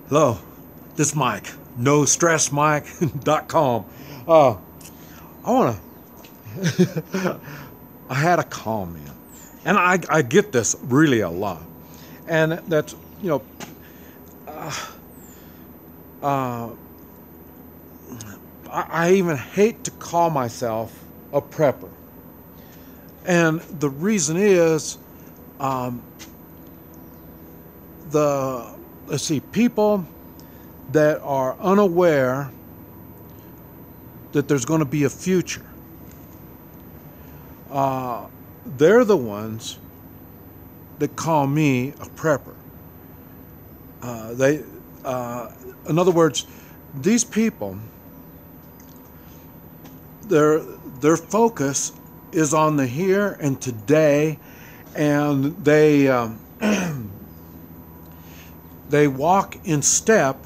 Hello, this is Mike, NoStressMike.com. I want to, I had a comment, and I get this really a lot. And that's, uh, I even hate to call myself a prepper. And the reason is, um, people that are unaware that there's going to be a future, they're the ones that call me a prepper. In other words, these people, their focus is on the here and today, and they walk in step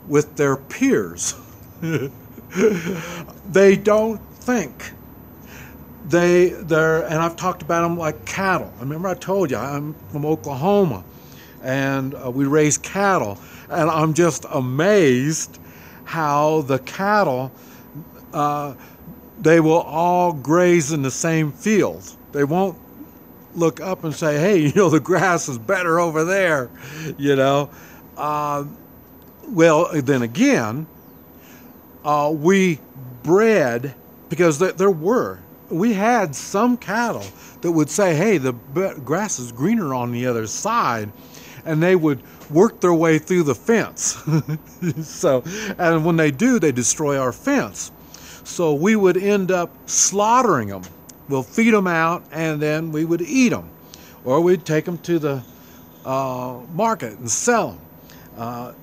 with their peers. They don't think. And I've talked about them like cattle. I remember I told you I'm from Oklahoma, and we raise cattle, and I'm just amazed how the cattle, they will all graze in the same field. They won't look up and say, hey, the grass is better over there, Well, then again, we bred, because we had some cattle that would say, hey, the grass is greener on the other side, and they would work their way through the fence. And when they do, they destroy our fence. So we would end up slaughtering them. We'll feed them out, and then we would eat them, or we'd take them to the market and sell them.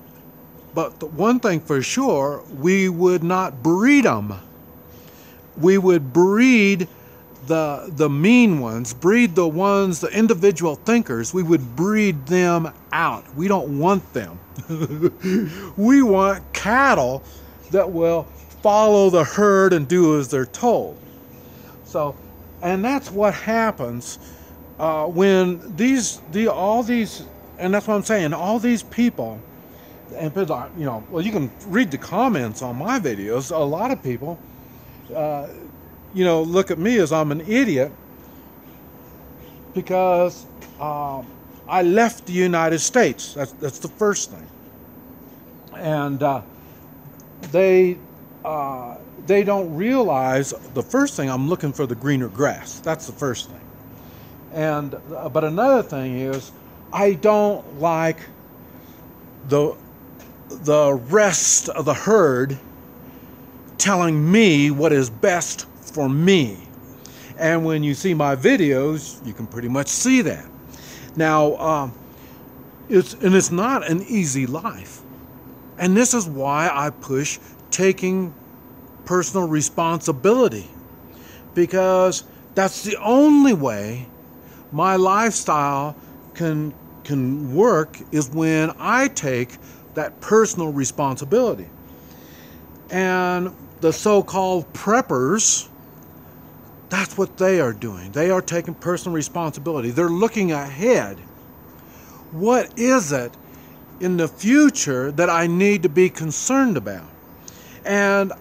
But the one thing for sure, we would not breed them. We would breed the mean ones, breed the ones, the individual thinkers. We would breed them out. We don't want them. We want cattle that will follow the herd and do as they're told. And that's what happens when all these, and that's what I'm saying, all these people, and well, you can read the comments on my videos. A lot of people, look at me as I'm an idiot because I left the United States. That's the first thing, and they don't realize the first thing, I'm looking for the greener grass. That's the first thing. And but another thing is, I don't like the rest of the herd telling me what is best for me. And when you see my videos, you can pretty much see that. Now, it's not an easy life. And this is why I push taking personal responsibility, because that's the only way my lifestyle can work, is when I take that personal responsibility. And the so-called preppers, that's what they are doing. They are taking personal responsibility. They're looking ahead. What is it in the future that I need to be concerned about? And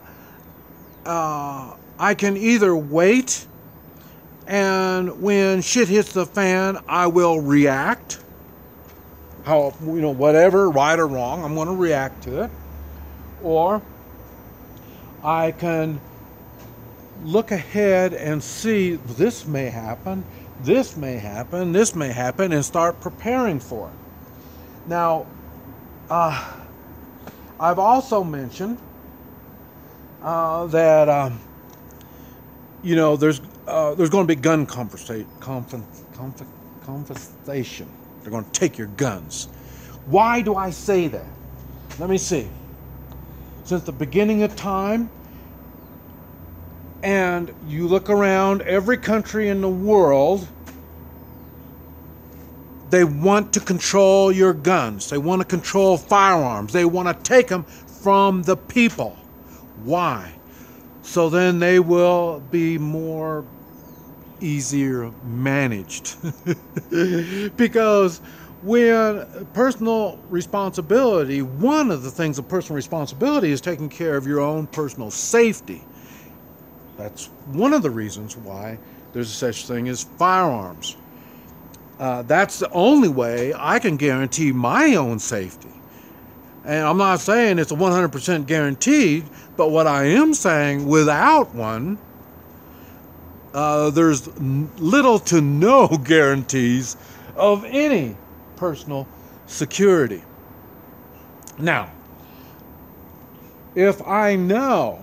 I can either wait, and when shit hits the fan, I will react. Whatever, right or wrong, I'm going to react to it. Or I can look ahead and see, this may happen, this may happen, this may happen, and start preparing for it. Now, I've also mentioned that there's going to be gun confiscation. They're going to take your guns. Why do I say that? Let me see. Since the beginning of time, and you look around every country in the world, they want to control your guns. They want to control firearms. They want to take them from the people. Why? So then they will be easier managed. Because when personal responsibility, one of the things of personal responsibility is taking care of your own personal safety. That's one of the reasons why there's such thing as firearms. That's the only way I can guarantee my own safety. And I'm not saying it's a 100% guaranteed, but what I am saying, without one, there's little to no guarantees of any personal security. Now, if I know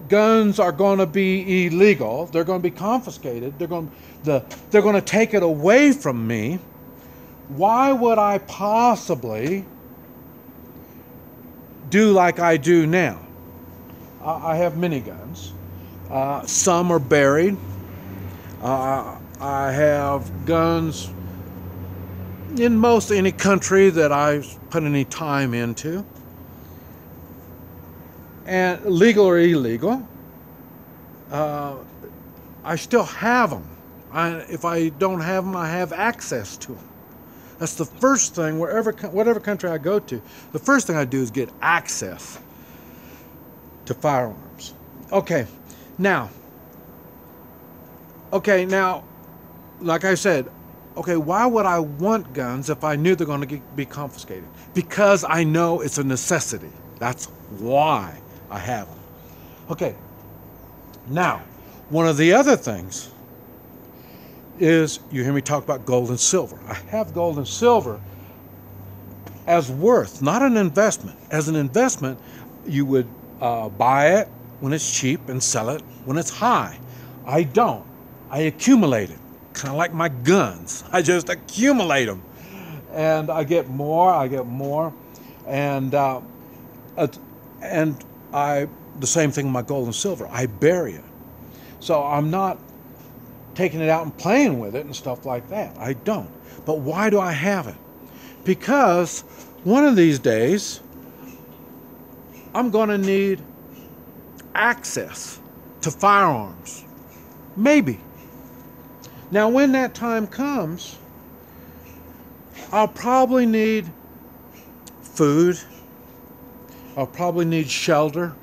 guns are going to be illegal, they're going to be confiscated, they're going to take it away from me, why would I possibly do like I do now? I have many guns. Some are buried. I have guns in most any country that I've put any time into. And legal or illegal, I still have them. If I don't have them, I have access to them. That's the first thing, whatever country I go to, the first thing I do is get access to firearms. Okay, now, like I said, okay, why would I want guns if I knew they're going to be confiscated? Because I know it's a necessity. That's why I have them. Okay, now, one of the other things is, you hear me talk about gold and silver. I have gold and silver as worth, not an investment. As an investment, you would buy it when it's cheap and sell it when it's high. I don't. I accumulate it, kind of like my guns. I just accumulate them. And I get more, and the same thing with my gold and silver. I bury it. So I'm not taking it out and playing with it and stuff like that. I don't. But why do I have it? Because one of these days, I'm going to need access to firearms. Maybe. Now, when that time comes, I'll probably need food. I'll probably need shelter.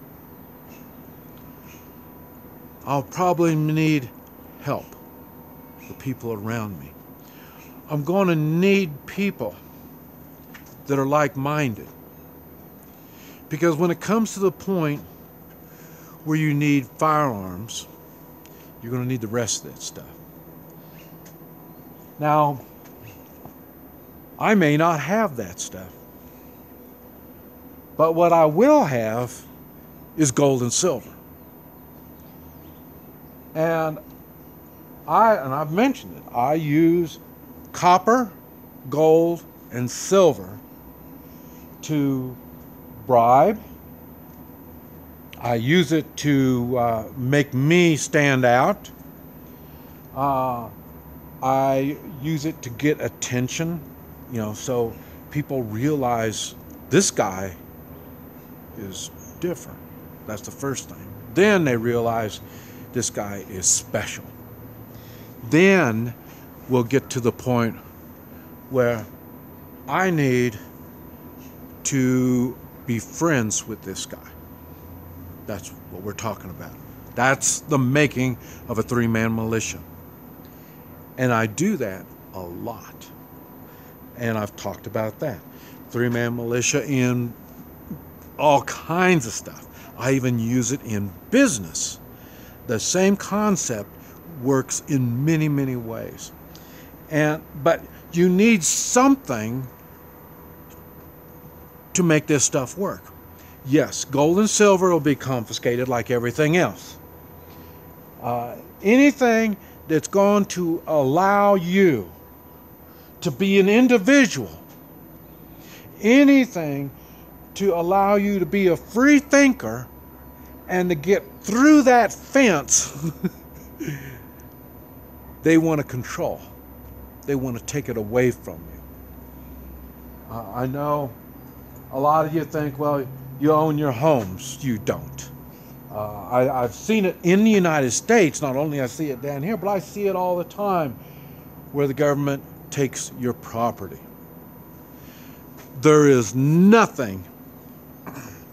I'll probably need help. The people around me. I'm going to need people that are like-minded. Because when it comes to the point where you need firearms, you're going to need the rest of that stuff. Now, I may not have that stuff. But what I will have is gold and silver. And I've mentioned it, I use copper, gold, and silver to bribe. I use it to make me stand out. I use it to get attention, so people realize this guy is different. That's the first thing. Then they realize this guy is special. Then we'll get to the point where I need to be friends with this guy. That's what we're talking about. That's the making of a three-man militia. And I do that a lot. And I've talked about that. Three-man militia in all kinds of stuff. I even use it in business. The same concept works in many, many ways. But you need something to make this stuff work. Yes, gold and silver will be confiscated like everything else. Anything that's going to allow you to be an individual, anything to allow you to be a free thinker and to get through that fence, they want to control. They want to take it away from you. I know a lot of you think, well, you own your homes. You don't. I've seen it in the United States. Not only I see it down here, but I see it all the time where the government takes your property. There is nothing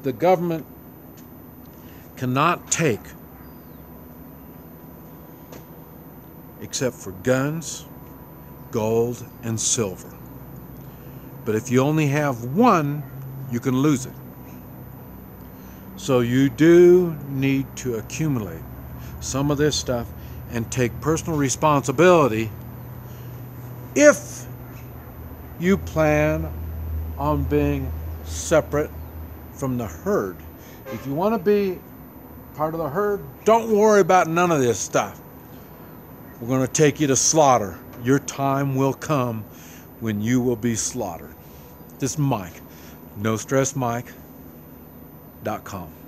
the government cannot take except for guns, gold, and silver. But if you only have one, you can lose it. So you do need to accumulate some of this stuff and take personal responsibility if you plan on being separate from the herd. If you want to be part of the herd, don't worry about none of this stuff. We're going to take you to slaughter. Your time will come when you will be slaughtered. This is Mike, NoStressMike.com.